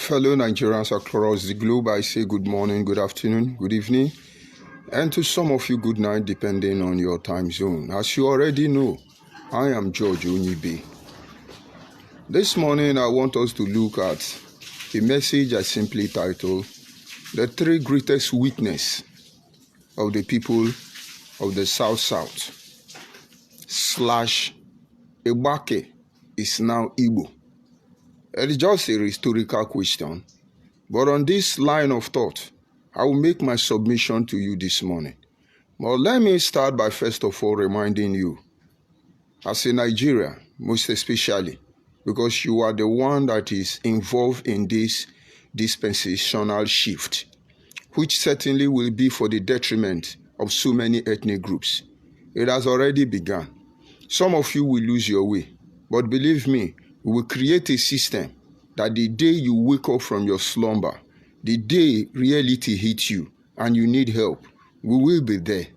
Fellow Nigerians across the globe, I say good morning, good afternoon, good evening, and to some of you, good night, depending on your time zone. As you already know, I am George Onyibe. This morning, I want us to look at a message I simply titled, The Three Greatest Weakness of the People of the South/South / Igbanke is now Igbo. It's just a rhetorical question, but on this line of thought, I will make my submission to you this morning. But let me start by first of all reminding you, as a Nigerian, most especially, because you are the one that is involved in this dispensational shift, which certainly will be for the detriment of so many ethnic groups. It has already begun. Some of you will lose your way, but believe me, we will create a system that the day you wake up from your slumber, the day reality hits you and you need help, we will be there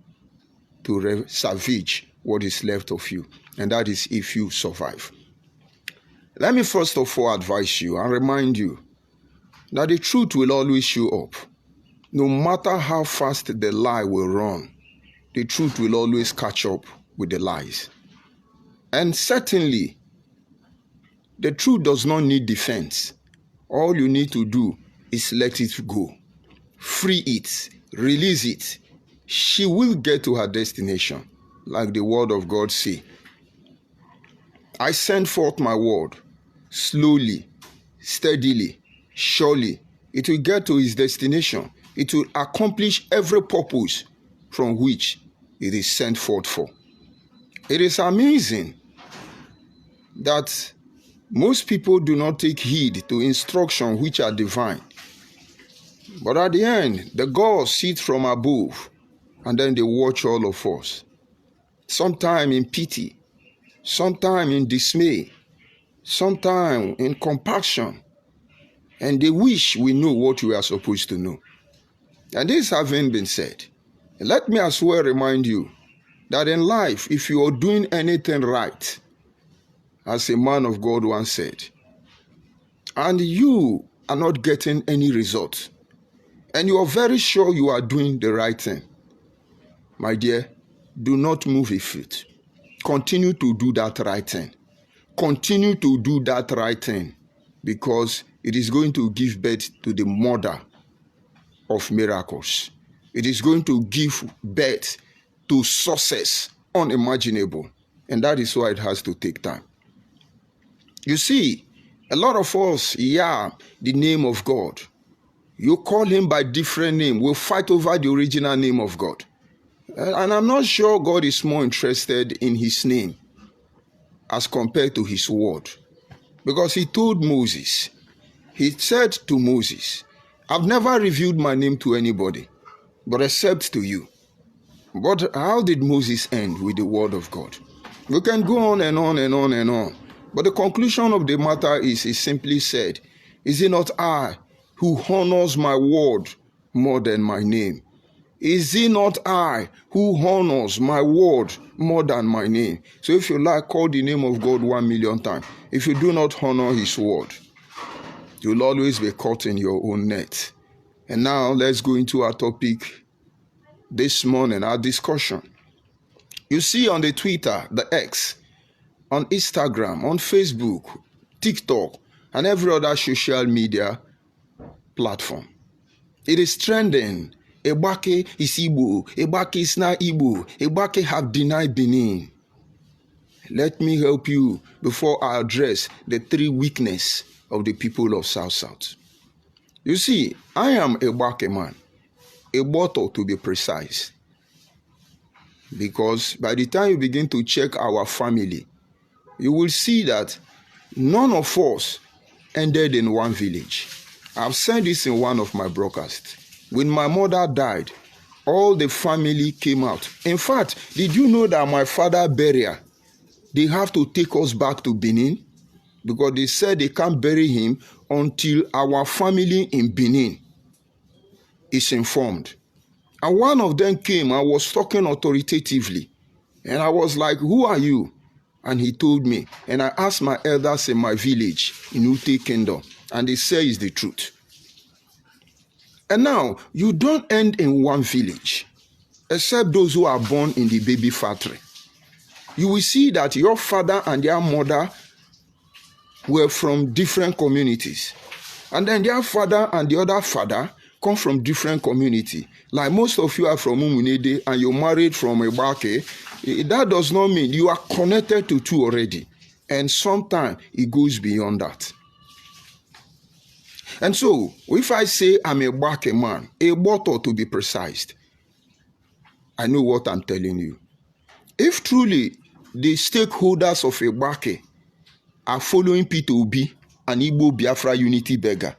to salvage what is left of you. And that is if you survive. Let me first of all advise you and remind you that the truth will always show up. No matter how fast the lie will run, the truth will always catch up with the lies. And certainly, the truth does not need defense. All you need to do is let it go. Free it. Release it. She will get to her destination, like the word of God says. I send forth my word, slowly, steadily, surely. It will get to its destination. It will accomplish every purpose from which it is sent forth for. It is amazing that most people do not take heed to instruction which are divine. But at the end, the gods sit from above and then they watch all of us. Sometime in pity, sometime in dismay, sometime in compassion. And they wish we know what we are supposed to know. And this having been said, let me as well remind you that in life, if you are doing anything right, as a man of God once said, and you are not getting any result, and you are very sure you are doing the right thing, my dear, do not move a foot. Continue to do that right thing. Continue to do that right thing, because it is going to give birth to the mother of miracles. It is going to give birth to success unimaginable, and that is why it has to take time. You see, a lot of us hear the name of God. You call him by different name. We'll fight over the original name of God. And I'm not sure God is more interested in his name as compared to his word. Because he told Moses, he said to Moses, I've never revealed my name to anybody, but except to you. But how did Moses end with the word of God? We can go on and on and on and on. But the conclusion of the matter is, he simply said, is it not I who honors my word more than my name? Is it not I who honors my word more than my name? So if you like, call the name of God 1,000,000 times. If you do not honor his word, you'll always be caught in your own net. And now let's go into our topic this morning, our discussion. You see on the Twitter, the X, on Instagram, on Facebook, TikTok, and every other social media platform, it is trending. Igbanke is Igbo. Igbanke is not Igbo. Igbanke have denied Benin. Let me help you before I address the three weaknesses of the people of South/South. You see, I am a Igbanke man, a bottle to be precise. Because by the time you begin to check our family, you will see that none of us ended in one village. I've said this in one of my broadcasts. When my mother died, all the family came out. In fact, did you know that my father burial, they have to take us back to Benin? Because they said they can't bury him until our family in Benin is informed. And one of them came and was talking authoritatively. And I was like, who are you? And he told me. And I asked my elders in my village in Ute Kingdom. and they say is the truth. And now, you don't end in one village, except those who are born in the baby factory. You will see that your father and their mother were from different communities. And then their father and the other father come from different community. Like most of you are from Umunede and you're married from Igbanke. That does not mean you are connected to two already. And sometimes it goes beyond that. And so, if I say I'm a Igbanke man, a Igbo to be precise, I know what I'm telling you. If truly the stakeholders of Igbanke are following Peter Obi and Igbo Biafra unity beggar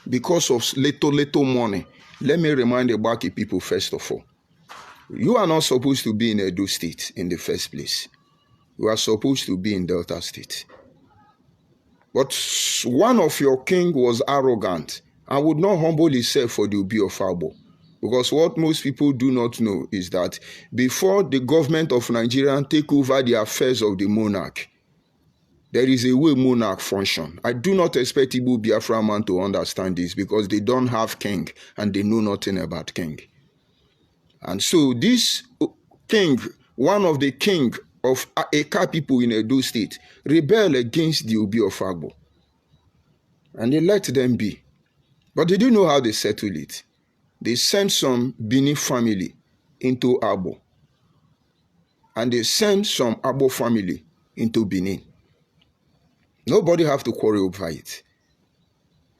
because of little money, let me remind the Igbanke people first of all, you are not supposed to be in Edo State in the first place. You are supposed to be in Delta State. But one of your king was arrogant and would not humble himself for the Obi of Igbo. Because what most people do not know is that before the government of Nigeria take over the affairs of the monarch, there is a way monarch function. I do not expect Igbo Biafra man to understand this because they don't have king and they know nothing about king. And so this king, one of the king of Eka people in Edo State, rebelled against the Obi of Igbo. And they let them be. But they didn't know how they settled it. They sent some Bini family into Igbo. And they sent some Igbo family into Benin. Nobody have to quarrel over it.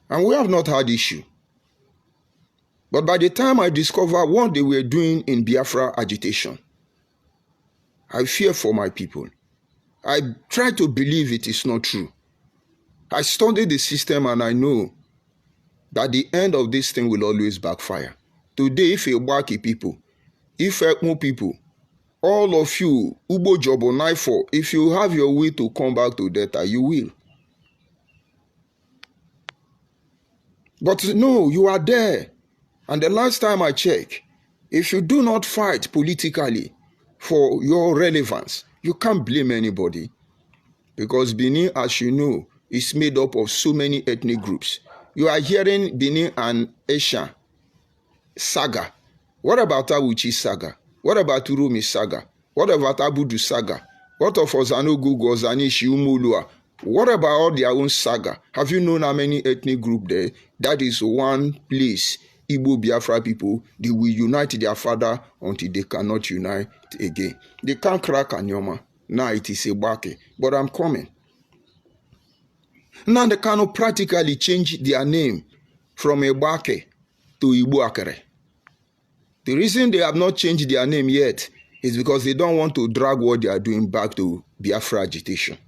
And we have not had issue. But by the time I discovered what they were doing in Biafra agitation, I fear for my people. I try to believe it is not true. I studied the system and I know that the end of this thing will always backfire. Today, if Igbanke people, if Ekmo people, all of you, Ubo Jobo Naifo, if you have your way to come back to Delta, you will. But no, you are there. And the last time I checked, if you do not fight politically for your relevance, you can't blame anybody. Because Benin, as you know, is made up of so many ethnic groups. You are hearing Benin and Esha saga. What about Awuchi saga? What about Urumi saga? What about Abudu saga? What of Ozanogu, Gozanishi, Umulua? What about all their own saga? Have you known how many ethnic groups there? That is one place Igbo Biafra people, they will unite their father until they cannot unite again. They can't crack Anyoma. Now it is Igbanke. But I'm coming. Now they cannot practically change their name from Igbanke to Igbo Akere. The reason they have not changed their name yet is because they don't want to drag what they are doing back to Biafra agitation.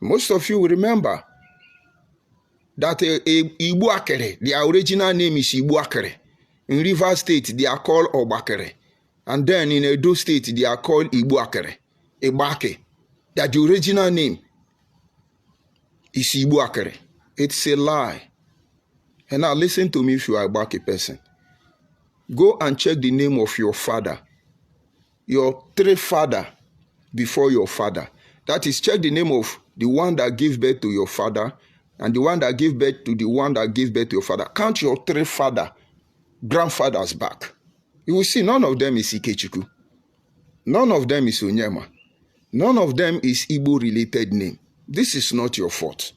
Most of you will remember that Igbo Akere, their original name is Igbo Akere. In Rivers State, they are called Obakere. And then in Edo State, they are called Igbo Akere, Igbanke. That the original name is Igbo Akere. It's a lie. And now listen to me if you are a Igbanke person. Go and check the name of your father. Your three father before your father. That is, check the name of the one that gave birth to your father and the one that gave birth to the one that gave birth to your father. Count your three grandfathers back. You will see none of them is Ikechukwu. None of them is Onyema. None of them is Igbo-related name. This is not your fault.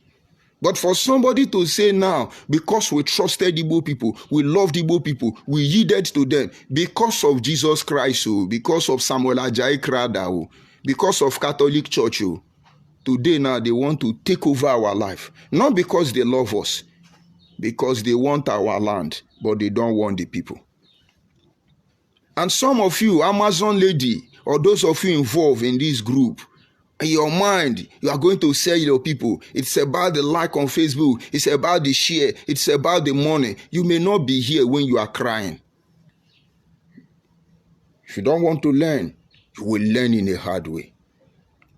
But for somebody to say now, because we trusted Igbo people, we loved Igbo people, we yielded to them, because of Jesus Christ, because of Samuel Ajayi Krada, because of Catholic Church, today now they want to take over our life. Not because they love us, because they want our land, but they don't want the people. And some of you, Amazon lady, or those of you involved in this group, in your mind, you are going to say your people, it's about the like on Facebook, it's about the share, it's about the money. You may not be here when you are crying. If you don't want to learn, you will learn in a hard way.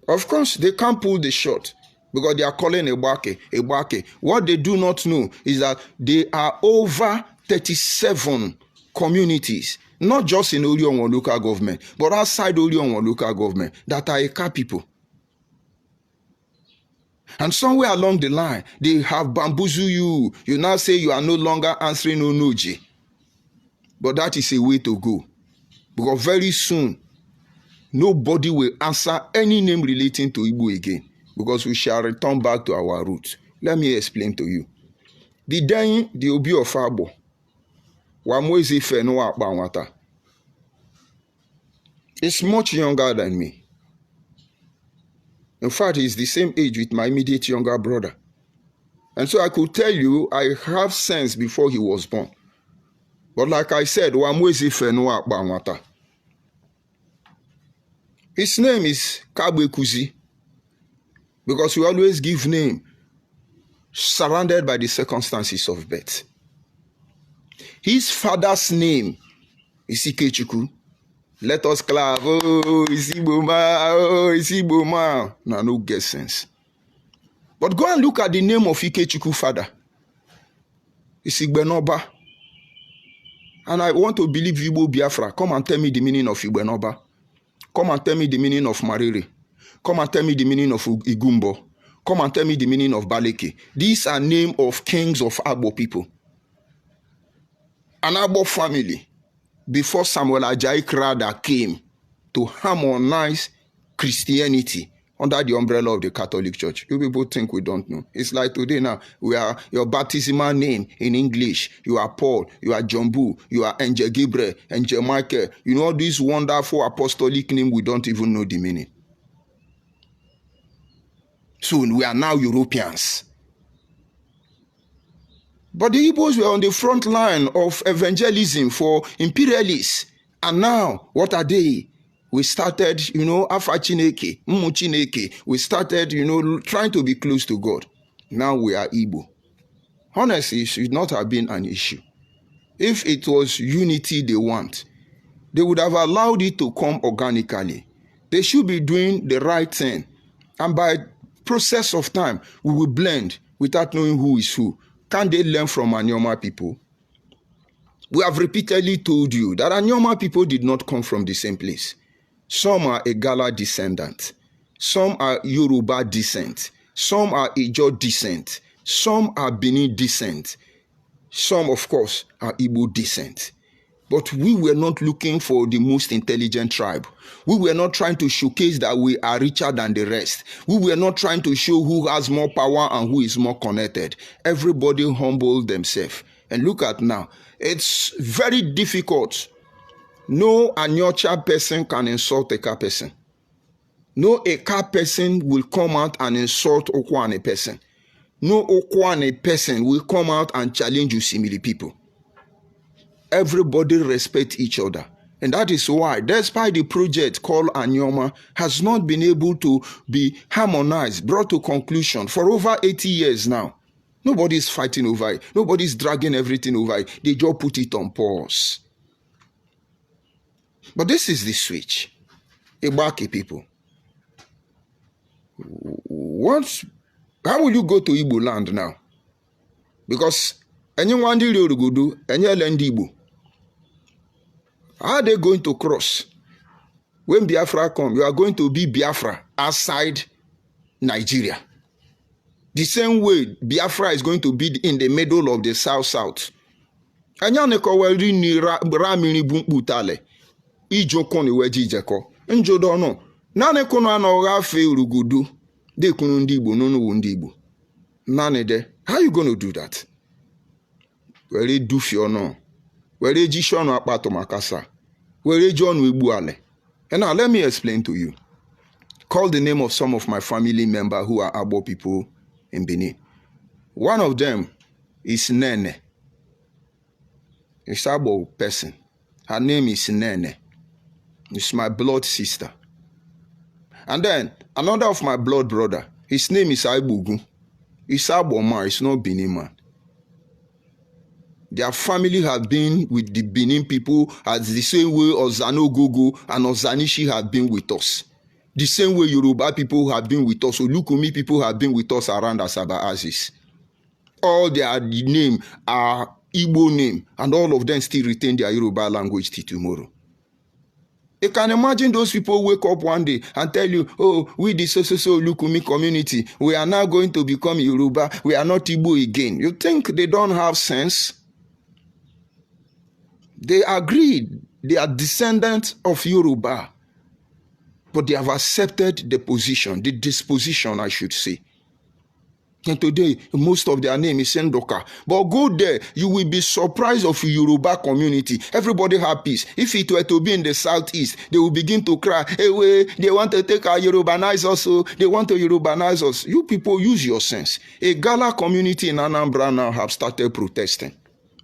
Of course, they can't pull the shot because they are calling Igbanke. What they do not know is that there are over 37 communities, not just in Orionwa local government, but outside Orionwa local government, that are Eka people. And somewhere along the line, they have bamboozled you. You now say you are no longer answering Onoji. But that is a way to go. Because very soon, nobody will answer any name relating to Igbo again. Because we shall return back to our roots. Let me explain to you. The dying, the Obi of Abo. Wamwezi Fenua Bawata. Is much younger than me. In fact, he's the same age with my immediate younger brother. And so I could tell you, I have sense before he was born. But like I said, Wamwezi Fenua Bawata. His name is Kabwe Kuzi. Because we always give name surrounded by the circumstances of birth. His father's name is Ikechukwu. Let us clap. Oh, Isiboma. Oh, Isiboma. No get sense. But go and look at the name of Ikechukwu father. It's Igbenoba. And I want to believe Igbo Biafra. Come and tell me the meaning of Igbenoba. Come and tell me the meaning of Mariri. Come and tell me the meaning of Igumbo. Come and tell me the meaning of Baleke. These are names of kings of Agbo people. An Agbo family, before Samuel Ajayi Crowther came to harmonize Christianity under the umbrella of the Catholic Church. You people think we don't know. It's like today now, we are your baptismal name in English. You are Paul, you are Jumbu, you are Angel Gabriel, Angel Michael. You know these wonderful apostolic names, we don't even know the meaning. Soon we are now Europeans. But the Igbos were on the front line of evangelism for imperialists. And now, what are they? We started, Afa Chineke, Mmu Chineke. We started, trying to be close to God. Now we are Igbo. Honestly, it should not have been an issue. If it was unity they want, they would have allowed it to come organically. They should be doing the right thing. And by process of time, we will blend without knowing who is who. Can they learn from Anyoma people? We have repeatedly told you that Anyoma people did not come from the same place. Some are Igala descendant. Some are Yoruba descent. Some are Ijo descent. Some are Benin descent. Some, of course, are Igbo descent. But we were not looking for the most intelligent tribe. We were not trying to showcase that we are richer than the rest. We were not trying to show who has more power and who is more connected. Everybody humbled themselves. And look at now. It's very difficult. No Anyocha person can insult a Eka person. No Eka person will come out and insult Okwane person. No Okwane person will come out and challenge Usimili people. Everybody respect each other. And that is why, despite the project called Anyoma has not been able to be harmonized, brought to conclusion for over 80 years now. Nobody is fighting over it. Nobody is dragging everything over it. They just put it on pause. But this is the switch. Igbanke people. How will you go to Igbo land now? Because anyone will do, any land Igbo. How are they going to cross? When Biafra come, you are going to be Biafra outside Nigeria. The same way Biafra is going to be in the middle of the South-South. Anyaneko weri ni ramini bumputale. Ijoko ni weji jeko. Njodo no. Nane kono anoga fe urugudu. De kunu ndibo no wundibo. Nane de. How you going to do that? Were do fiono. Were jishono apato makasa. Were John Wibuale. And now let me explain to you. Call the name of some of my family members who are Abo people in Benin. One of them is Nene. It's Abo person. Her name is Nene. It's my blood sister. And then another of my blood brother, his name is Aibugu. It's Abo man, it's not Benin man. Their family have been with the Benin people as the same way Ozano Gogo and Ozanishi have been with us. The same way Yoruba people have been with us, Olukumi people have been with us around Asaba Aziz. All their name are Igbo name, and all of them still retain their Yoruba language till tomorrow. You can imagine those people wake up one day and tell you, oh, we the so-so-so Lukumi community, we are now going to become Yoruba. We are not Igbo again. You think they don't have sense? They agreed. They are descendants of Yoruba. But they have accepted the position, the disposition, I should say. And today, most of their name is Sendoka. But go there, you will be surprised of Yoruba community. Everybody have peace. If it were to be in the southeast, they will begin to cry, hey, wait, they want to take our Yorubanize us. They want to Yorubanize us. You people use your sense. A Gala community in Anambra now have started protesting.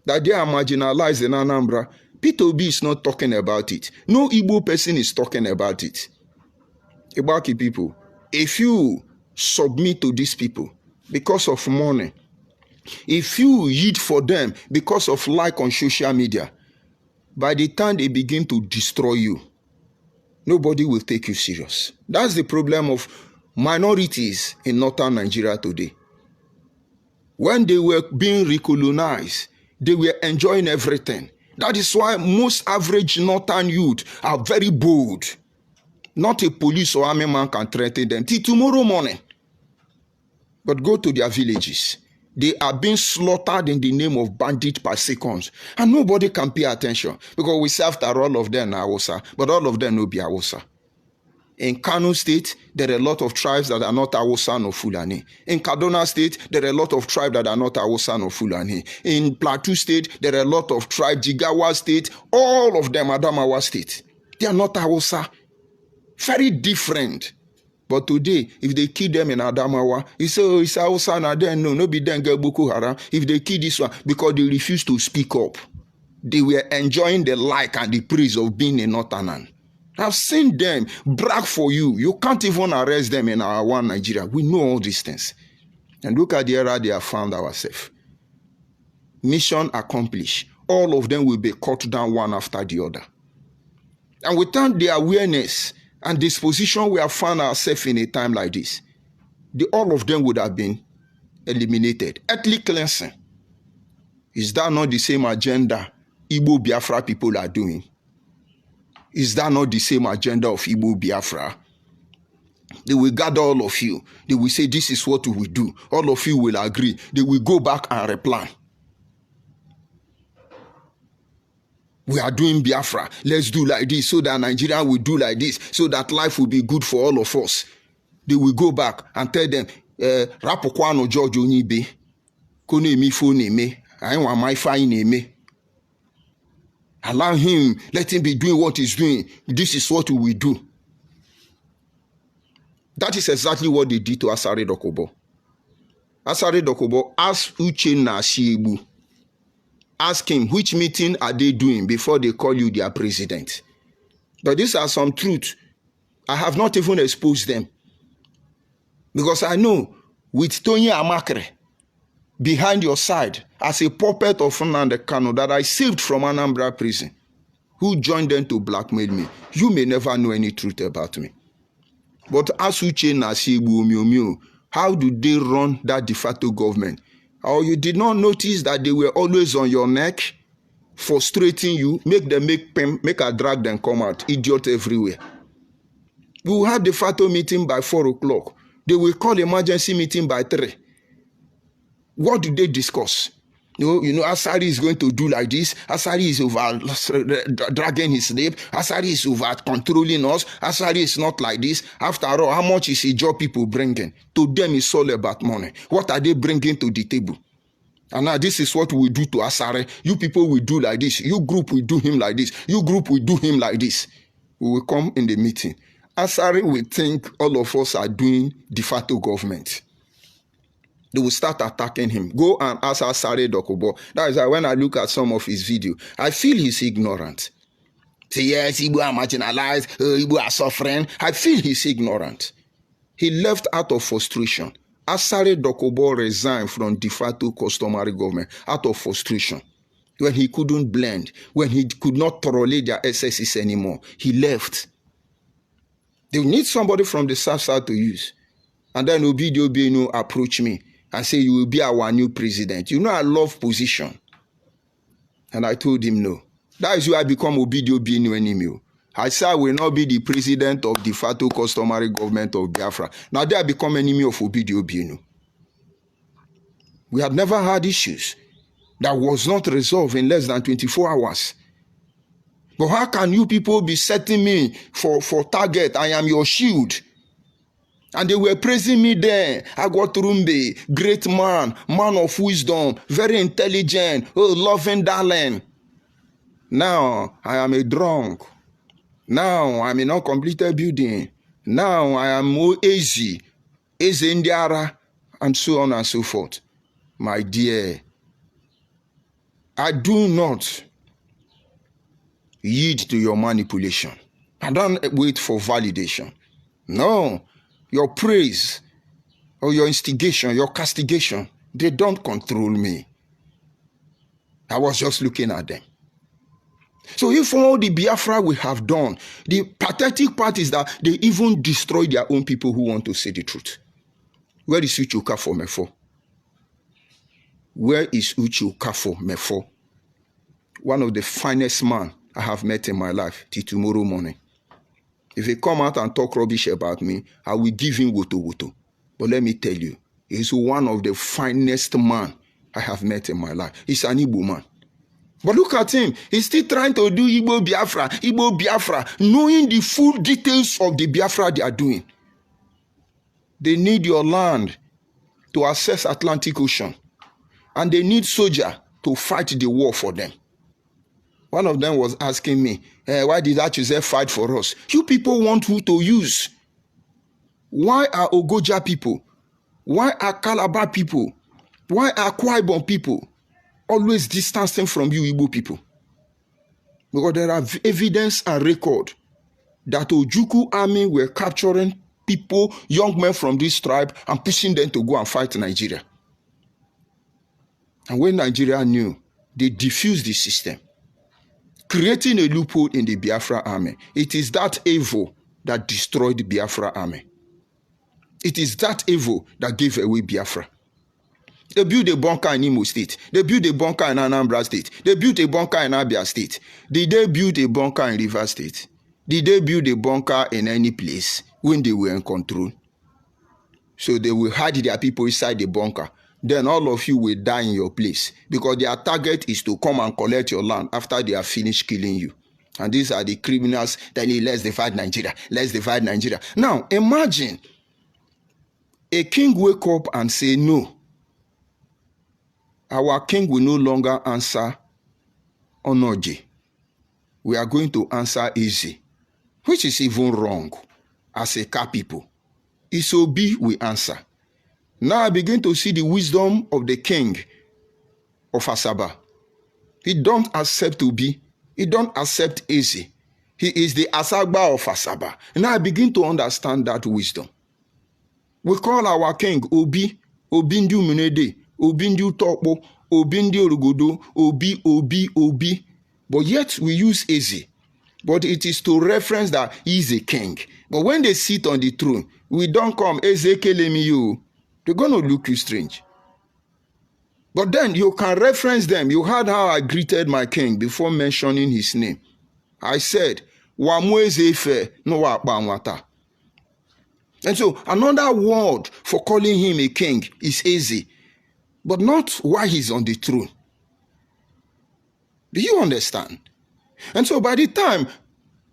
That they are marginalized in Anambra. Peter Obi is not talking about it. No Igbo person is talking about it. Igbanke people, if you submit to these people, because of money, if you yield for them because of like on social media, by the time they begin to destroy you, nobody will take you serious. That's the problem of minorities in northern Nigeria today. When they were being recolonized, they were enjoying everything. That is why most average northern youth are very bold. Not a police or army man can threaten them till tomorrow morning. But go to their villages. They are being slaughtered in the name of bandit per second. And nobody can pay attention. Because we say after all of them are Hausa. But all of them will be Hausa. In Kano State, there are a lot of tribes that are not Hausa nor Fulani. In Kaduna State, there are a lot of tribes that are not Hausa nor Fulani. In Plateau State, there are a lot of tribes. Jigawa State, all of them, Adamawa State. They are not Hausa. Very different. But today, if they kill them in Adamawa, you say, oh, it's Hausa, and then no be them get Boko Haram. If they kill this one, because they refuse to speak up. They were enjoying the like and the praise of being a Northern. I've seen them brag for you. You can't even arrest them in our one Nigeria. We know all these things. And look at the era they have found ourselves. Mission accomplished. All of them will be cut down one after the other. And without the awareness and disposition we have found ourselves in a time like this, all of them would have been eliminated. Ethnic cleansing. Is that not the same agenda Igbo Biafra people are doing? Is that not the same agenda of Igbo Biafra? They will gather all of you. They will say, this is what we will do. All of you will agree. They will go back and replan. We are doing Biafra. Let's do like this so that Nigeria will do like this so that life will be good for all of us. They will go back and tell them, Rapokwano George Onibe, Kone mi fo neme, Ayenwa mai fa neme. Allow him, let him be doing what he's doing. This is what we will do. That is exactly what they did to Asare Dokubo. Asare Dokubo asked Uchenna Asiegbu. Ask him, which meeting are they doing before they call you their president? But these are some truths. I have not even exposed them. Because I know, with Tony Amakre behind your side, as a puppet of Nnamdi Kanu that I saved from Anambra prison, who joined them to blackmail me, you may never know any truth about me. But as Uchenna Asiegbu, how do they run that de facto government? Or you did not notice that they were always on your neck, frustrating you, make a drag them come out, idiot everywhere. We will have the FATO meeting by 4 o'clock. They will call emergency meeting by 3. What do they discuss? You know, Asari is going to do like this. Asari is over dragging his slave. Asari is over controlling us. Asari is not like this. After all, how much is a job people bringing? To them, it's all about money. What are they bringing to the table? And now this is what we do to Asari. You people will do like this. You group will do him like this. You group will do him like this. We will come in the meeting. Asari will think all of us are doing de facto government. They will start attacking him. Go and ask Asare Dokubo. That is why when I look at some of his videos, I feel he's ignorant. Say, yes, Igbo are marginalized, Igbo are suffering. I feel he's ignorant. He left out of frustration. Asare Dokubo resigned from de facto customary government out of frustration. When he couldn't blend, when he could not tolerate their excesses anymore, he left. They need somebody from the south side to use. And then Obidio Beno approached me and say, you will be our new president. You know, I love position. And I told him no. That is why I become Obidio Beno enemy. I say I will not be the president of de facto customary government of Biafra. Now they have become enemy of Obidio Bienu. We have never had issues that was not resolved in less than 24 hours. But how can you people be setting me for target? I am your shield. And they were praising me there. Agwaturumbe, great man, man of wisdom, very intelligent, oh, loving darling. Now I am a drunk. Now I'm in a uncompleted building. Now I am easy Indiara, and so on and so forth. My dear, I do not yield to your manipulation. I don't wait for validation. No, your praise or your instigation, your castigation, they don't control me. I was just looking at them. So if all the Biafra we have done, the pathetic part is that they even destroy their own people who want to say the truth. Where is Uche Okafor Mefo? Where is Uche Okafor Mefo? One of the finest men I have met in my life till tomorrow morning. If he come out and talk rubbish about me, I will give him woto. But let me tell you, he's one of the finest men I have met in my life. He's an Igbo man. But look at him. He's still trying to do Igbo Biafra, knowing the full details of the Biafra they are doing. They need your land to access Atlantic Ocean. And they need soldiers to fight the war for them. One of them was asking me, why did Achuse fight for us? You people want who to use? Why are Ogoja people? Why are Calabar people? Why are Akwa Ibom people always distancing from you Igbo people? Because there are evidence and record that Ojukwu army were capturing people, young men from this tribe, and pushing them to go and fight Nigeria. And when Nigeria knew, they diffused the system, creating a loophole in the Biafra army. It is that evil that destroyed the Biafra army. It is that evil that gave away Biafra. They built a bunker in Imo State. They built a bunker in Anambra State. They built a bunker in Abia State. Did they build a bunker in Rivers State? Did they build a bunker in any place when they were in control? So they will hide their people inside the bunker. Then all of you will die in your place because their target is to come and collect your land after they have finished killing you. And these are the criminals telling, let's divide Nigeria. Let's divide Nigeria. Now, imagine a king wake up and say, no, our king will no longer answer Onoji. We are going to answer Eze, which is even wrong as a Ka people. It's Obi we answer. Now I begin to see the wisdom of the king of Asaba. He don't accept Obi. He don't accept Eze. He is the Asagba of Asaba. Now I begin to understand that wisdom. We call our king Obi, Obindu Munede, Obindu Tokpo, Obindu Orugodo, Obi. But yet we use Eze. But it is to reference that he is a king. But when they sit on the throne, we don't come, Eze Kelemi you. They're going to look you strange. But then you can reference them. You heard how I greeted my king before mentioning his name. I said, Wamuezefe no wakbamwata. And so another word for calling him a king is Eze, but not why he's on the throne. Do you understand? And so by the time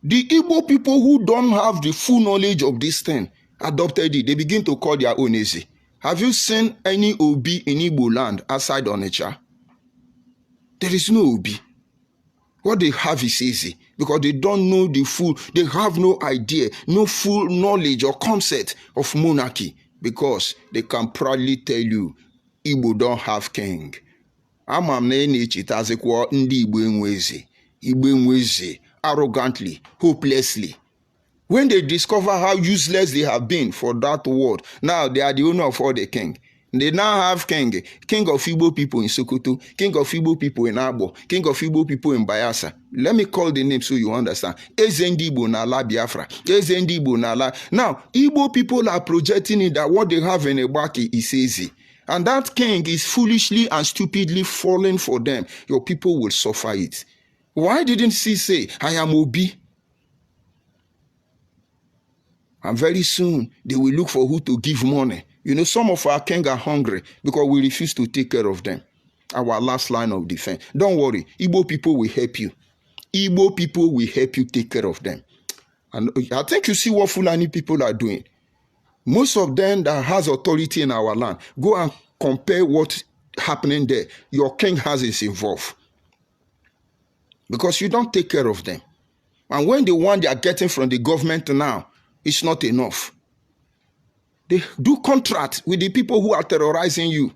the Igbo people who don't have the full knowledge of this thing adopted it, they begin to call their own Eze. Have you seen any Obi in Igbo land outside Onitsha? There is no Obi. What they have is Eze because they don't know the full, they have no idea, no full knowledge or concept of monarchy because they can proudly tell you Igbo don't have king. Amam na-echitazikwa ndị Igbo enwe eze, arrogantly, hopelessly. When they discover how useless they have been for that word, now they are the owner of all the king. They now have king of Igbo people in Sokoto, king of Igbo people in Abo, king of Igbo people in Bayelsa. Let me call the name so you understand. Eze ndị Igbo n'ala Biafra, Eze ndị Igbo n'ala. Now, Igbo people are projecting it that what they have in Igbanke is Eze. And that king is foolishly and stupidly falling for them. Your people will suffer it. Why didn't he say, I am Obi? And very soon, they will look for who to give money. You know, some of our king are hungry because we refuse to take care of them. Our last line of defense. Don't worry, Igbo people will help you. Igbo people will help you take care of them. And I think you see what Fulani people are doing. Most of them that has authority in our land, go and compare what's happening there. Your king has is involved. Because you don't take care of them. And when the one they are getting from the government now, it's not enough. They do contract with the people who are terrorizing you.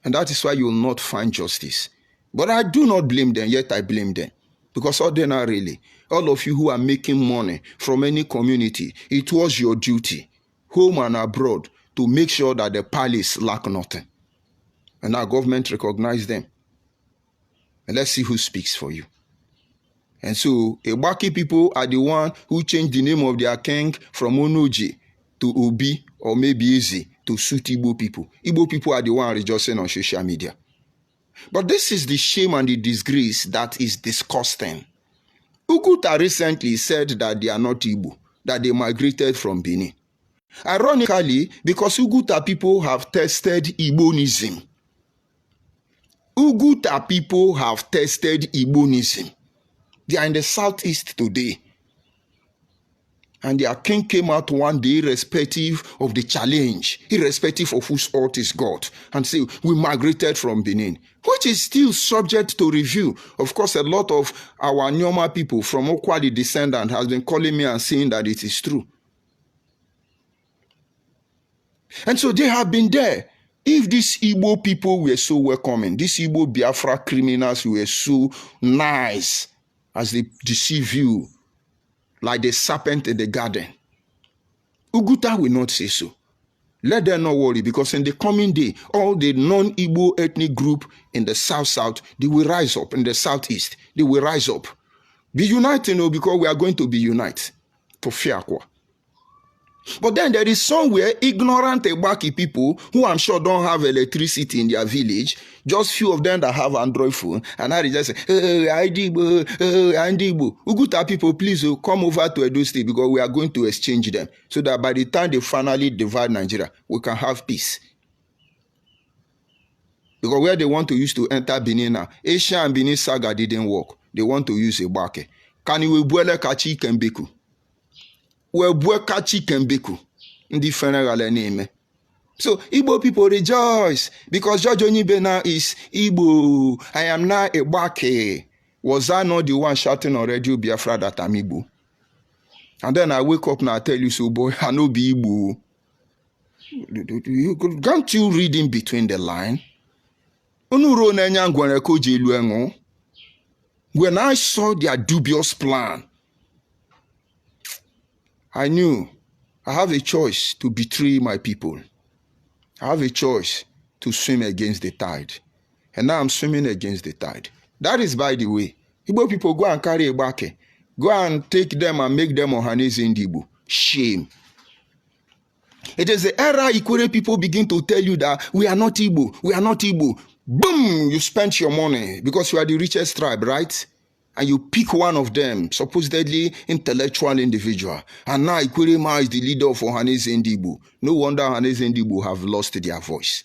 And that is why you will not find justice. But I do not blame them, yet I blame them. Because ordinarily, all of you who are making money from any community, it was your duty, home and abroad, to make sure that the palace lack nothing. And our government recognize them. And let's see who speaks for you. And so, Igbanke people are the one who changed the name of their king from Onoji to Obi or maybe Easy to suit Igbo people. Igbo people are the one rejoicing on social media. But this is the shame and the disgrace that is disgusting. Uguta recently said that they are not Igbo, that they migrated from Benin. Ironically, because Uguta people have tested Igbonism. Uguta people have tested Igbonism. They are in the southeast today. And their king came out one day irrespective of the challenge, irrespective of whose earth is God, and say, we migrated from Benin, which is still subject to review. Of course, a lot of our Nyoma people from Okwadi descendant has been calling me and saying that it is true. And so they have been there. If these Igbo people were so welcoming, these Igbo Biafra criminals were so nice, as they deceive you, like the serpent in the garden, Uguta will not say so. Let them not worry, because in the coming day, all the non-Igbo ethnic group in the south, they will rise up. In the southeast, they will rise up. Be united, because we are going to be united for Fiakwa. But then there is somewhere ignorant Igbanke people who I'm sure don't have electricity in their village, just few of them that have Android phone, and I just say, Igbo, Igbo. Uguta people, please come over to Edo State because we are going to exchange them so that by the time they finally divide Nigeria, we can have peace. Because where they want to use to enter Benin now, Asia and Benin saga didn't work. They want to use Igbanke. Can you buele kachi kembeku? So Igbo people rejoice because George Onyibe is Igbo. I am now Igbanke. Was I not the one shouting on Radio Biafra that I'm Igbo? And then I wake up and I tell you, so boy, I know be Igbo. Can't you read in between the line? When I saw their dubious plan, I knew I have a choice to betray my people. I have a choice to swim against the tide. And now I'm swimming against the tide. That is, by the way, Igbo people go and carry Igbanke. Go and take them and make them Ohanese in Igbo. Shame. It is the era Ikwere people begin to tell you that we are not Igbo. We are not Igbo. Boom! You spent your money because you are the richest tribe, right? And you pick one of them, supposedly intellectual individual. And now Ikwere is the leader of Ohanese Igbo. No wonder Ohanese Igbo have lost their voice.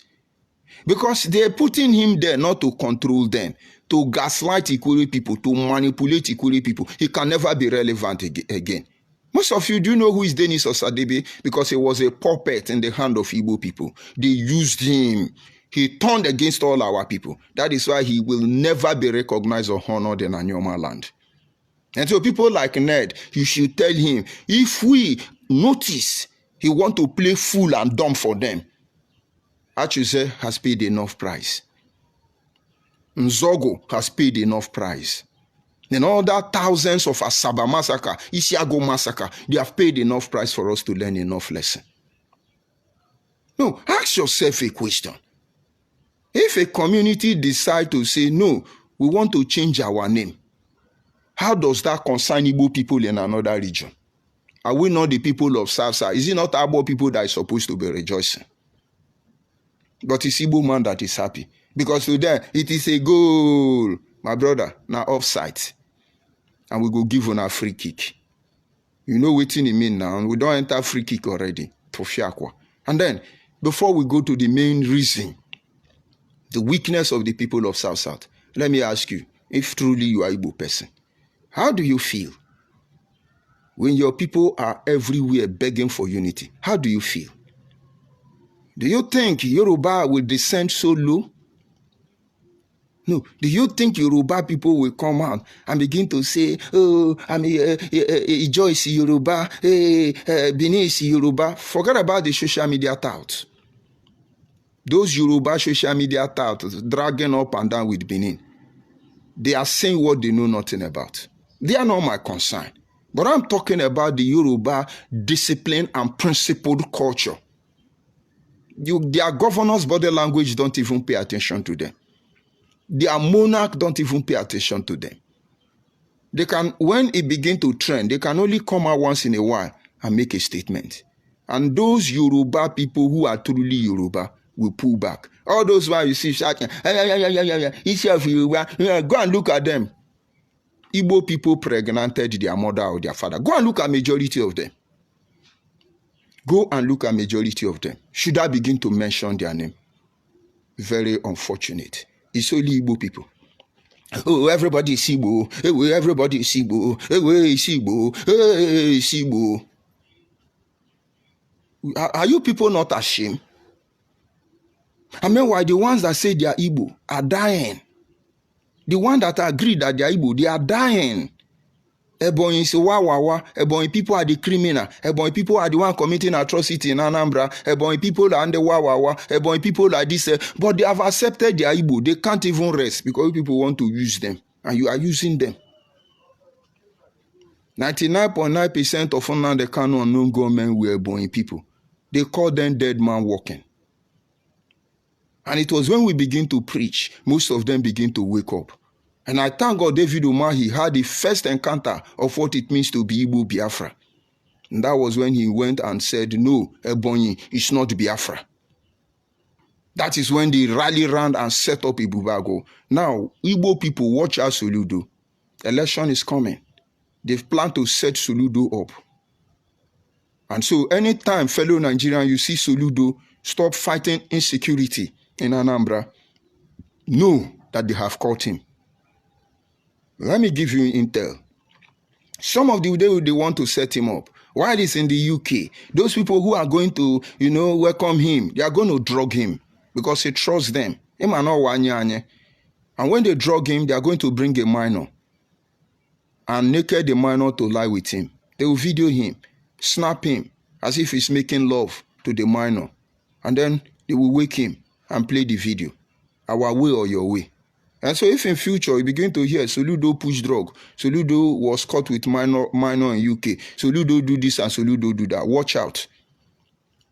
Because they're putting him there not to control them, to gaslight Ikwere people, to manipulate Ikwere people. He can never be relevant again. Most of you do know who is Dennis Osadebe because he was a puppet in the hand of Igbo people. They used him. He turned against all our people. That is why he will never be recognized or honored in Anyoma land. And so people like Ned, you should tell him, if we notice he want to play fool and dumb for them, Achuse has paid enough price. Nzogo has paid enough price. And all that thousands of Asaba massacre, Isiago massacre, they have paid enough price for us to learn enough lesson. No, ask yourself a question. If a community decide to say, no, we want to change our name, how does that concern Igbo people in another region? Are we not the people of South? Is it not Igbo people that is supposed to be rejoicing? But it's Igbo man that is happy. Because to them, it is a goal. My brother, now offside. And we go give on a free kick. You know what it mean now. We don't enter free kick already. And then, before we go to the main reason, the weakness of the people of South, let me ask you, if truly you are Igbo person, how do you feel when your people are everywhere begging for unity? How do you feel? Do you think Yoruba will descend so low? No. Do you think Yoruba people will come out and begin to say, oh, Ijo is Yoruba, Benin is Yoruba? Forget about the social media touts. Those Yoruba social media touts dragging up and down with Benin. They are saying what they know nothing about. They are not my concern. But I'm talking about the Yoruba discipline and principled culture. Their governors' body language don't even pay attention to them. Their monarch don't even pay attention to them. They can, when it begin to trend, they can only come out once in a while and make a statement. And those Yoruba people who are truly Yoruba will pull back. All those while you see shouting, go and look at them. Igbo people pregnanted their mother or their father. Go and look at majority of them. Go and look at majority of them. Should I begin to mention their name? Very unfortunate. It's only Igbo people. Oh, everybody is Igbo. Hey, everybody is Igbo. Hey, is Igbo. Hey, is Igbo. Are you people not ashamed? I mean, why the ones that say they are Igbo are dying? The ones that agree that they are Igbo, they are dying. Ebonyi is wawawa. Ebonyi people are the criminal. Ebonyi people are the one committing atrocity in Anambra. Ebonyi people are the wawawa. Ebonyi people are this. But they have accepted their Igbo. They can't even rest because people want to use them. And you are using them. 99.9% of Nnamdi Kanu unknown government were Ebonyi people. They call them dead man walking. And it was when we begin to preach, most of them begin to wake up. And I thank God David Umahi had the first encounter of what it means to be Igbo Biafra. And that was when he went and said, no, Ebonyi is not Biafra. That is when they rally round and set up Ibubago. Now, Igbo people, watch out Soludo. Election is coming. They've planned to set Soludo up. And so anytime, fellow Nigerians, you see Soludo stop fighting insecurity in Anambra, know that they have caught him. Let me give you intel. Some of the day they want to set him up. While he's in the UK, those people who are going to, welcome him, they are going to drug him because he trusts them. And when they drug him, they are going to bring a minor and naked the minor to lie with him. They will video him, snap him as if he's making love to the minor. And then they will wake him and play the video. Our way or your way. And so if in future you begin to hear Soludo push drug, Soludo was caught with minor in UK, Soludo do this and Soludo do that, watch out.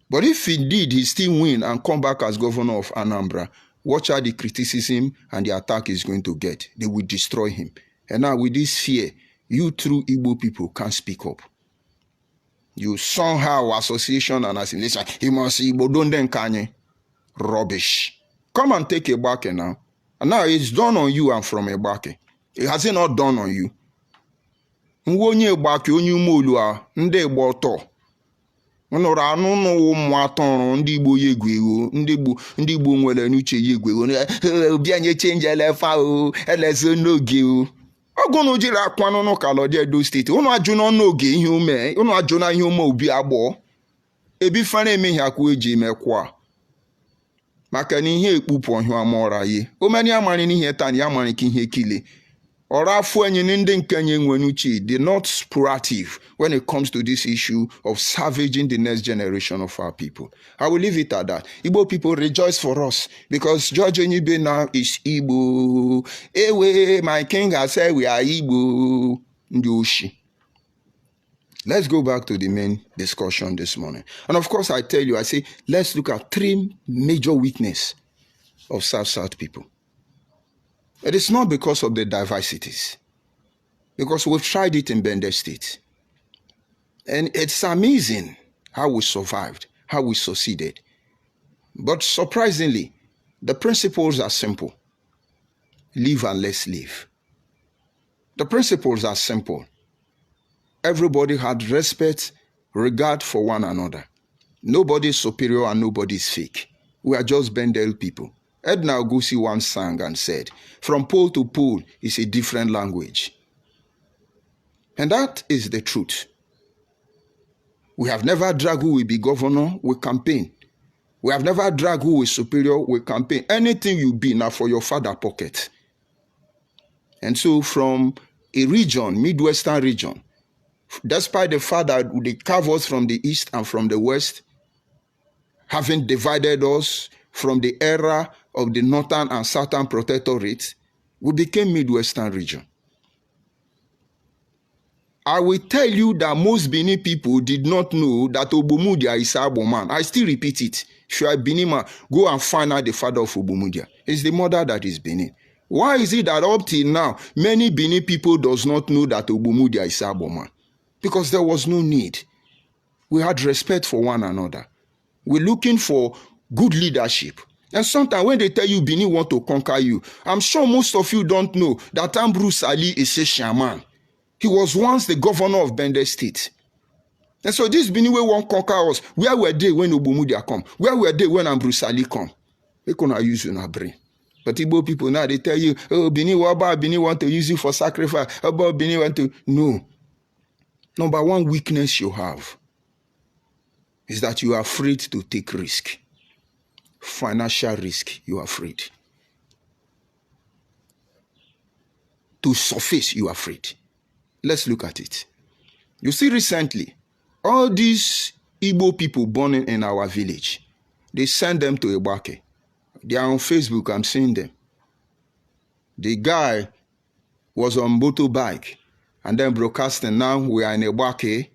But if indeed he still win and come back as governor of Anambra, watch out the criticism and the attack he's going to get. They will destroy him. And now with this fear, you true Igbo people can't speak up. You somehow association and assimilation, he must Igbo don't then kanye. Rubbish. Come and take Igbanke now. And now it's done on you and from Igbanke. It has it not done on you. Nwonye Igbanke onye umolu a ndị Igbo ọtọ. Nụrụ anụ n'ụwa ụmụ atọrọ ndị Igbo yegwego, ndị Igbo nwere n'uche yegwego. Obi anyị change elefa o, elezo n'oge o. Ogono jiri akwanụ no kalodi Edo State. Unu ajụ n'oge ihe ume, unu ajụ na ihe ume obi agbo. Ebi fana eme ihe akwa eji mekwa. Maka ni ihe ekpupu ọhịa amọra ye. Omeni amani ni ihe tani amani ki ihe kile. Ora afu enyi ndị nkenye nwenuchi, they're not proactive when it comes to this issue of savaging the next generation of our people. I will leave it at that. Igbo people rejoice for us because George Onyibe now is Igbo. Ewe, my king has said we are Igbo. Ndoshi. Let's go back to the main discussion this morning. And of course, I tell you, I say, let's look at three major weaknesses of South people. It is not because of the diversities, because we've tried it in Bende State. And it's amazing how we survived, how we succeeded. But surprisingly, the principles are simple. Live and let's live. The principles are simple. everybody had respect, regard for one another. Nobody is superior and nobody is fake. We are just Bendel people. Edna Ogusi once sang and said, from pole to pole is a different language. And that is the truth. We have never dragged who will be governor, we campaign. We have never dragged who is superior, we campaign. Anything you be now for your father pocket. And so from a region, Midwestern region, despite the fact that they carve us from the east and from the west, having divided us from the era of the northern and southern protectorate, we became Midwestern region. I will tell you that most Benin people did not know that Ogbumudia is Agboman. I still repeat it. If you are Benin man, go and find out the father of Ogbumudia. It's the mother that is Benin. Why is it that up till now, many Benin people does not know that Ogbumudia is Agboman? Because there was no need. We had respect for one another. We're looking for good leadership. And sometimes when they tell you Benin want to conquer you, I'm sure most of you don't know that Ambrose Ali is a shaman. He was once the governor of Bende State. And so this Benin way won't conquer us. Where were they when Ogbumudia come? Where were they when Ambrose Ali come? They cannot use your brain. But Igbo people now, they tell you, oh, Benin want to use you for sacrifice. About Benin want to... No. Number one weakness you have is that you are afraid to take risk. Financial risk, you are afraid. To surface, you are afraid. Let's look at it. You see, recently, all these Igbo people born in our village, they send them to Igbanke. They are on Facebook, I'm seeing them. The guy was on motorbike and then broadcasting, now we are in Igbanke.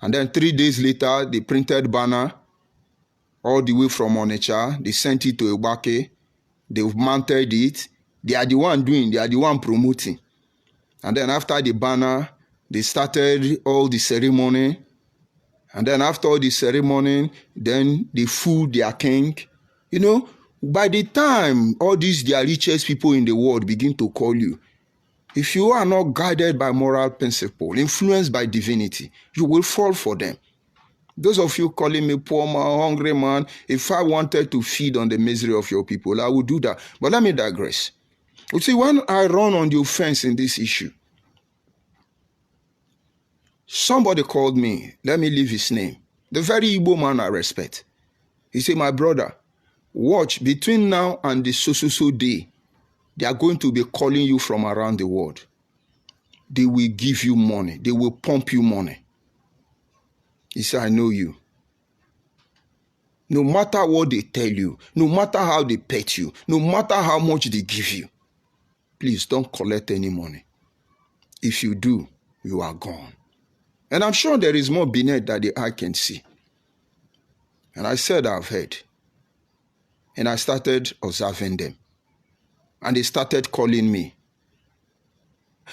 And then 3 days later, they printed banner all the way from Onitsha. They sent it to Igbanke. They've mounted it. They are the one doing, they are the one promoting. And then after the banner, they started all the ceremony. And then after all the ceremony, then they fooled their king. You know, by the time all these their richest people in the world begin to call you, if you are not guided by moral principle, influenced by divinity, you will fall for them. Those of you calling me poor man, hungry man, if I wanted to feed on the misery of your people, I would do that. But let me digress. You see, when I run on the offense in this issue, somebody called me, let me leave his name, the very Igbo man I respect. He said, my brother, watch, between now and the so day, they are going to be calling you from around the world. They will give you money. They will pump you money. He said, I know you. No matter what they tell you, no matter how they pet you, no matter how much they give you, please don't collect any money. If you do, you are gone. And I'm sure there is more beneath that the eye can see. And I said, I've heard. And I started observing them. And they started calling me.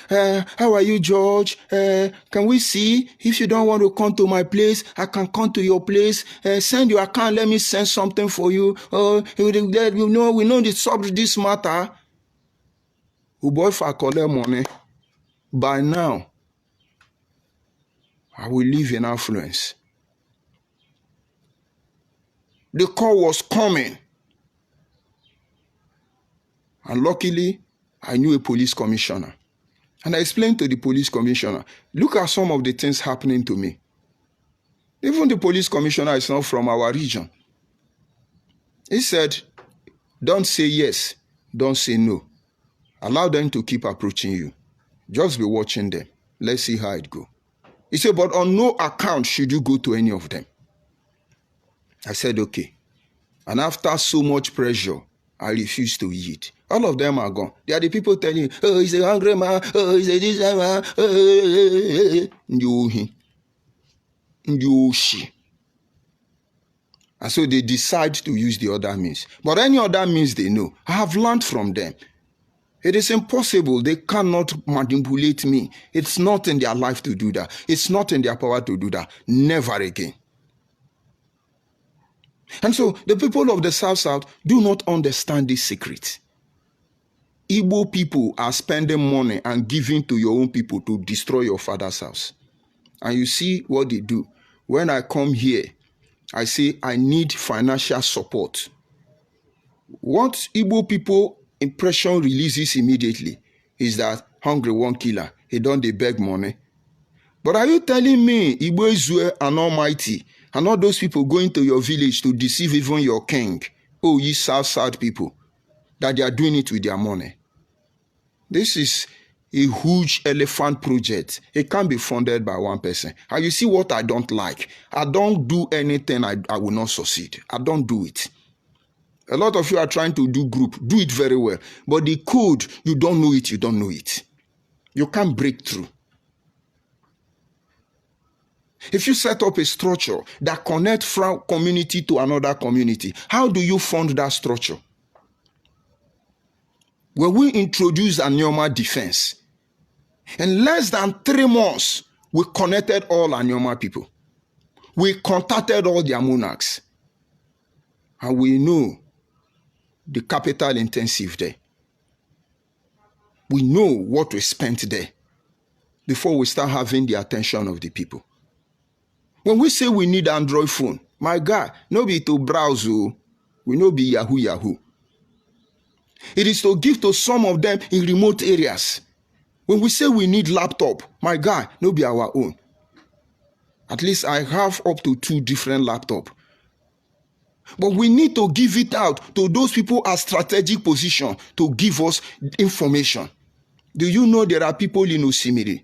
How are you, George? Can we see? If you don't want to come to my place, I can come to your place. Send your account. Let me send something for you. We know to solve this matter. Boy, if I collect money, by now, I will live in affluence. The call was coming. And luckily, I knew a police commissioner. And I explained to the police commissioner, look at some of the things happening to me. Even the police commissioner is not from our region. He said, don't say yes, don't say no. Allow them to keep approaching you. Just be watching them. Let's see how it goes. He said, but on no account should you go to any of them. I said, okay. And after so much pressure, I refused to eat. All of them are gone. They are the people telling you, oh, he's a hungry man, oh, he's a this man, and so they decide to use the other means. But any other means they know. I have learned from them. It is impossible. They cannot manipulate me. It's not in their life to do that. It's not in their power to do that. Never again. And so the people of the South do not understand this secret. Igbo people are spending money and giving to your own people to destroy your father's house. And you see what they do. When I come here, I say I need financial support. What Igbo people impression releases immediately is that hungry one killer. He don't dey beg money. But are you telling me Igbo Ezue and Almighty and all those people going to your village to deceive even your king? Oh, ye sad people, that they are doing it with their money. This is a huge elephant project. It can't be funded by one person. And you see what I don't like? I don't do anything I will not succeed. I don't do it. A lot of you are trying to do group. Do it very well. But the code, you don't know it, you don't know it. You can't break through. If you set up a structure that connects from community to another community, how do you fund that structure? When we introduced a normal defense, in less than 3 months, we connected all our normal people. We contacted all their monarchs. And we know the capital intensive there. We know what we spent there before we start having the attention of the people. When we say we need Android phone, my God, no be to browse, we no be Yahoo. It is to give to some of them in remote areas. When we say we need laptop, my God, no be our own. At least I have up to 2 different laptops. But we need to give it out to those people at strategic position to give us information. Do you know there are people in Osimiri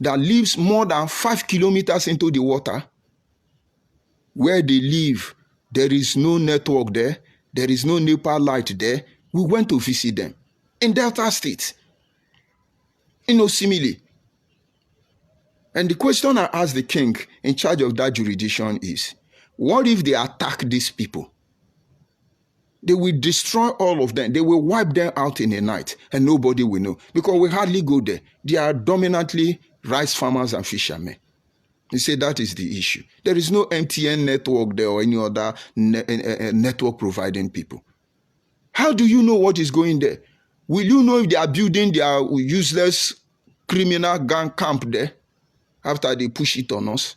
that lives more than 5 kilometers into the water? Where they live, there is no network there. There is no NEPA light there. We went to visit them in Delta State, in Osimiri. And the question I asked the king in charge of that jurisdiction is, what if they attack these people? They will destroy all of them. They will wipe them out in a night and nobody will know because we hardly go there. They are dominantly rice farmers and fishermen. He said that is the issue. There is no MTN network there or any other network providing people. How do you know what is going there? Will you know if they are building their useless criminal gang camp there after they push it on us?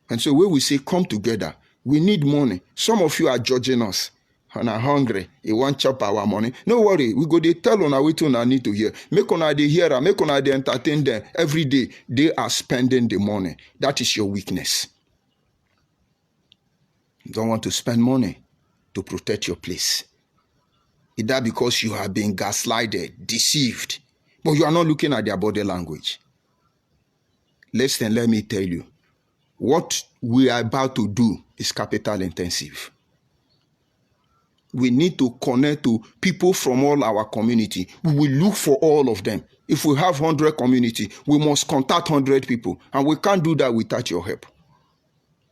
And so when we say come together, we need money. Some of you are judging us and are hungry. You want to chop our money. No worry, we go dey tell on our way to una need to hear. Make una dey hear, make una dey entertain them. Every day, they are spending the money. That is your weakness. You don't want to spend money to protect your place. Either because you have been gaslighted, deceived, but you are not looking at their body language. Listen, let me tell you. What we are about to do is capital intensive. We need to connect to people from all our community. We will look for all of them. If we have 100 community, we must contact 100 people. And we can't do that without your help.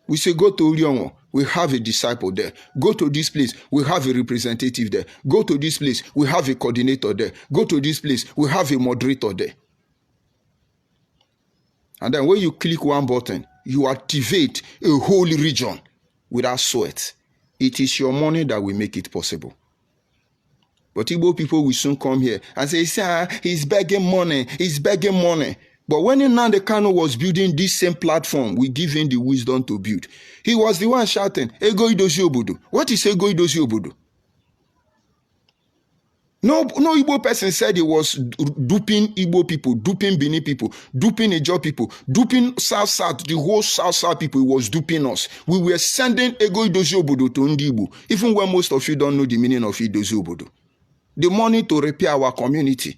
We say, go to Uliongo, we have a disciple there. Go to this place, we have a representative there. Go to this place, we have a coordinator there. Go to this place, we have a moderator there. And then when you click one button, you activate a whole region without sweat. It is your money that will make it possible. But Igbo people will soon come here and say, sir, he's begging money, he's begging money. But when Nnamdi Kanu was building this same platform, we give him the wisdom to build. He was the one shouting, Ego Idozi Obodo. What is Ego Idozi Obodo? No Igbo person said he was duping Igbo people, duping Bini people, duping Ijaw people, duping South, the whole South people. He was duping us. We were sending Ego Idozi Obodo to Ndi Igbo, even when most of you don't know the meaning of Idozi Obodo. The money to repair our community.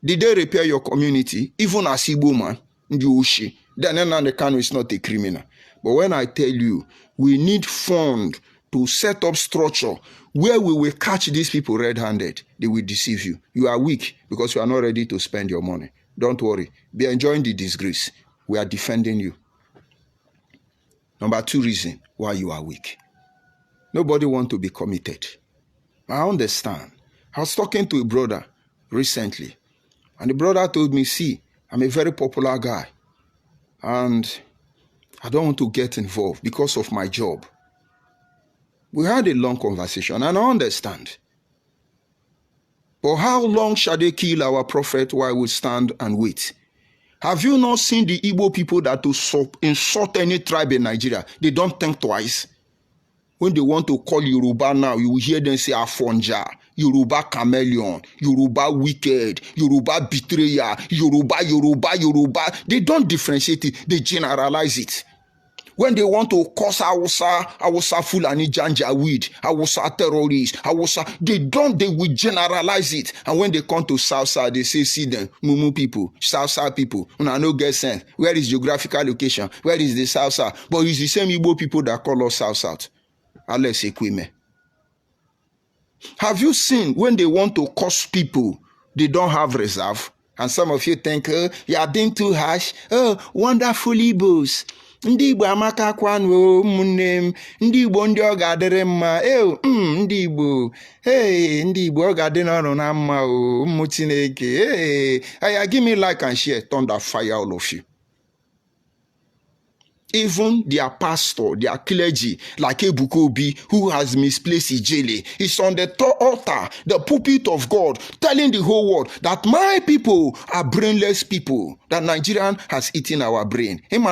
Did they repair your community? Even as Igbo man, Ndi Oshi. Then Nnamdi Kanu is not a criminal. But when I tell you, we need fund to set up structure where we will catch these people red-handed. They will deceive you. You are weak because you are not ready to spend your money. Don't worry. Be enjoying the disgrace. We are defending you. Number 2 reason why you are weak. Nobody wants to be committed. I understand. I was talking to a brother recently, and the brother told me, see, I'm a very popular guy, and I don't want to get involved because of my job. We had a long conversation, and I understand. But how long shall they kill our prophet while we stand and wait? Have you not seen the Igbo people that to insult any tribe in Nigeria? They don't think twice. When they want to call Yoruba now, you will hear them say Afonja, Yoruba chameleon, Yoruba wicked, Yoruba betrayer, Yoruba. They don't differentiate it, they generalize it. When they want to curse Hausa Fulani Janjaweed, Hausa terrorists, they will generalize it. And when they come to South, they say, see them, Mumu people, South people, I no get sense. Where is geographical location? Where is the South? But it's the same Igbo people that call us South. Alex Ekwime. Have you seen when they want to curse people, they don't have reserve? And some of you think, oh, you are being too harsh. Oh, wonderful Igbos. Ndị Igbo amaka kwanu ụmụnne m, ndị Igbo ndị ọ ga-adịrị mma, ndị Igbo, ndị Igbo ọ ga-adị n'ọrụ na mma ụmụ Chineke, give me like and share, thunder fire all of you. Even their pastor, their clergy, like Ebukobi, who has misplaced Ijele, is on the altar, the pulpit of God, telling the whole world that my people are brainless people, that Nigerian has eaten our brain. And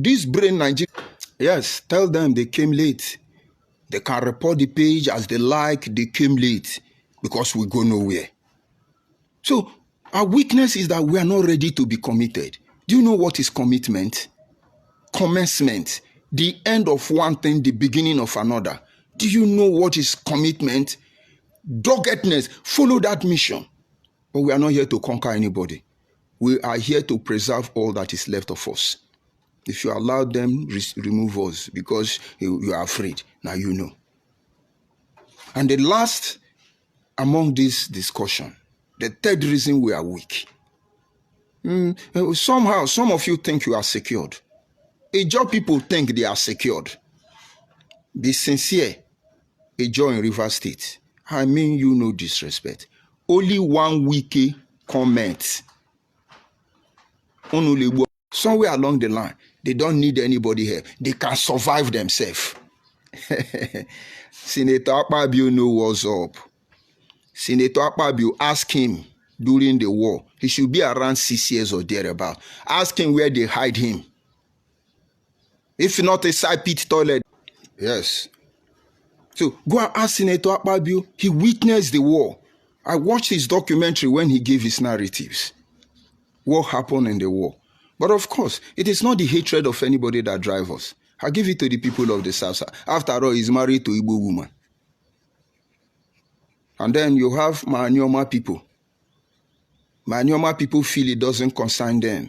this brain, Nigeria, yes, tell them they came late. They can report the page as they like, they came late, because we go nowhere. So, our weakness is that we are not ready to be committed. Do you know what is commitment? Commencement, the end of one thing, the beginning of another. Do you know what is commitment? Doggedness, follow that mission. But we are not here to conquer anybody. We are here to preserve all that is left of us. If you allow them, remove us because you are afraid. Now you know. And the last among this discussion, the third reason we are weak. Somehow, some of you think you are secured. Ijaw people think they are secured. Be sincere. Ijaw in River State. I mean you no disrespect. Only one wiki comment. Somewhere along the line, they don't need anybody here. They can survive themselves. Senator Akpabio know what's up. Senator Akpabio, ask him. During the war, he should be around 6 years or thereabout. Ask him where they hide him. If not a side pit toilet. Yes. So go and ask Senator Akpabio. He witnessed the war. I watched his documentary when he gave his narratives. What happened in the war? But of course, it is not the hatred of anybody that drives us. I give it to the people of the South. After all, he's married to Igbo woman. And then you have Manyoma people. Manyoma people feel it doesn't concern them.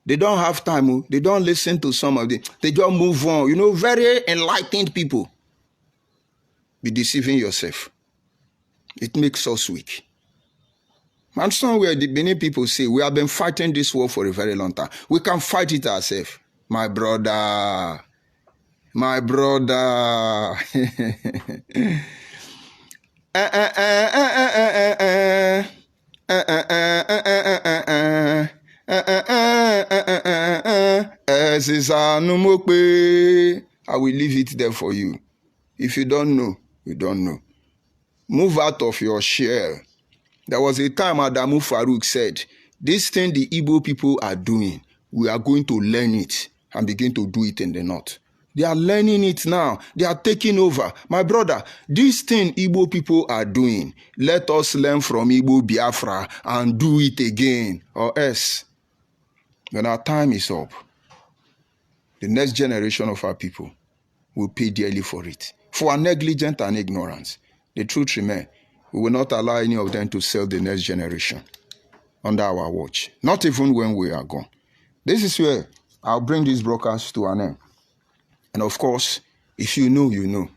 They don't have time. They don't listen to some of them. They just move on. You know, very enlightened people. Be deceiving yourself. It makes us weak. And somewhere the Benin people say, we have been fighting this war for a very long time. We can fight it ourselves. My brother. My brother. I will leave it there for you. If you don't know, you don't know. Move out of your shell. There was a time Adamu Farouk said, this thing the Igbo people are doing, we are going to learn it and begin to do it in the north. They are learning it now. They are taking over. My brother, this thing Igbo people are doing, let us learn from Igbo Biafra and do it again, or else, when our time is up, the next generation of our people will pay dearly for it. For our negligence and ignorance, the truth remains, we will not allow any of them to sell the next generation under our watch, not even when we are gone. This is where I'll bring this broadcast to an end. And of course, if you know, you know.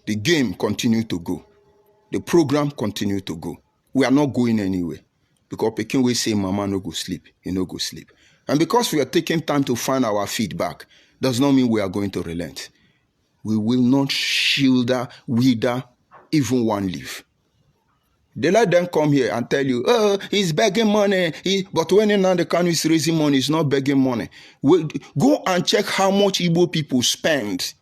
The game continue to go. The program continue to go. We are not going anywhere. Because Pekin will say, Mama no go sleep. You no go sleep. And because we are taking time to find our feedback, does not mean we are going to relent. We will not shielder, wither, even one leaf. They let them come here and tell you, oh, he's begging money. But when the Kanu is raising money, it's not begging money. Go and check how much Igbo people spend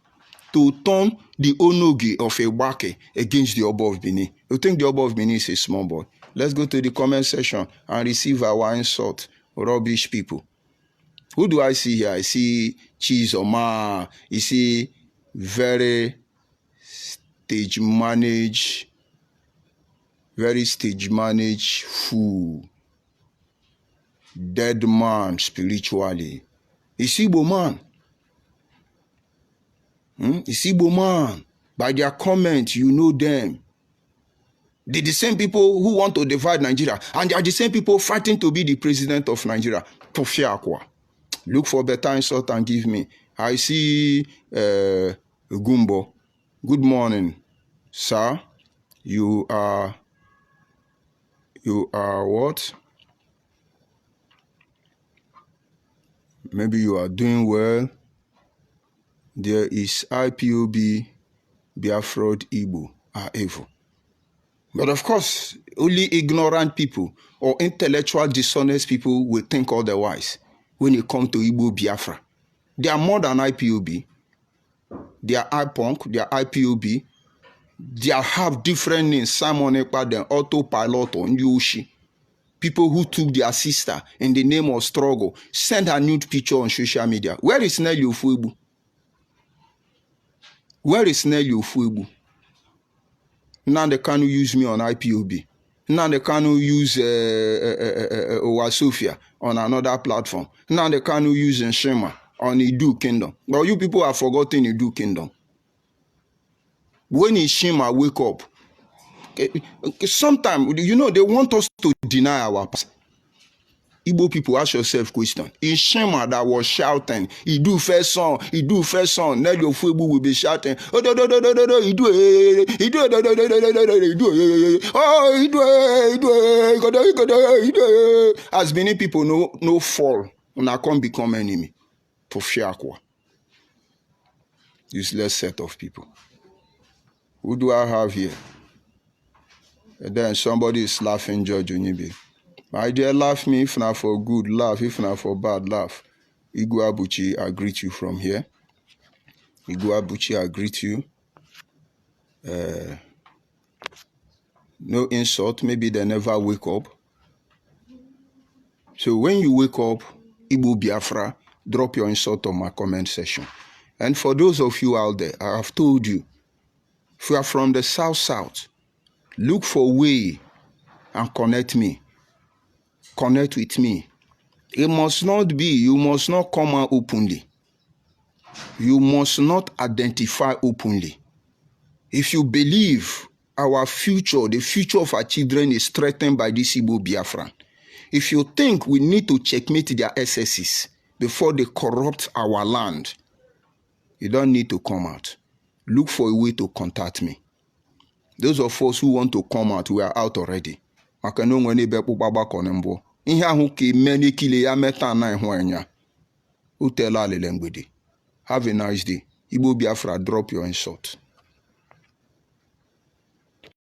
to turn the Onogi of Igbanke against the Oba of Benin. You think the Oba of Benin is a small boy? Let's go to the comment section and receive our insult. Rubbish people. Who do I see here? I see Cheese Oma. I see very stage managed fool. Dead man spiritually. It's Igbo man. It's Igbo man. By their comment, you know them. They're the same people who want to divide Nigeria. And they are the same people fighting to be the president of Nigeria. Tofiakwa. Look for better insult and give me. I see Gumbo. Good morning, sir. You are what? Maybe you are doing well. There is IPOB, Biafra Igbo are evil. But of course, only ignorant people or intellectual dishonest people will think otherwise when it comes to Igbo Biafra. They are more than IPOB. They are IPONK, they are IPOB. They have different names. Simon Ekpa, Autopilot, or Nyushi. People who took their sister in the name of struggle, sent a nude picture on social media. Where is Nelly Ofuebu? Where is Nelly Ofuebu? Now they can't use me on IPOB. Now they can't use Owasofia on another platform. Now they can't use Nshima on Idu Kingdom. But you people have forgotten Idu Kingdom. When Nshima wake up, sometimes, you know, they want us to deny our past. Igbo people, ask yourself question. In Shema that was shouting, he do first song, Nelly Ofuebu will be shouting, as many people no fall, and I can't become enemy. Tofiakwa. Useless set of people. Who do I have here? And then somebody is laughing, George Onibe. My dear, laugh me if not for good, laugh. If not for bad, laugh. Igbo Abuchi, I greet you from here. Igbo Abuchi, I greet you. No insult. Maybe they never wake up. So when you wake up, Igbo Biafra, drop your insult on my comment section. And for those of you out there, I have told you, if you are from the south, look for a way and connect me. Connect with me. It must not be, you must not come out openly. You must not identify openly. If you believe our future, the future of our children is threatened by this Igbo Biafran, if you think we need to checkmate their excesses before they corrupt our land, you don't need to come out. Look for a way to contact me. Those of us who want to come out, we are out already. Have a nice day. Igbo Biafra, drop your insult.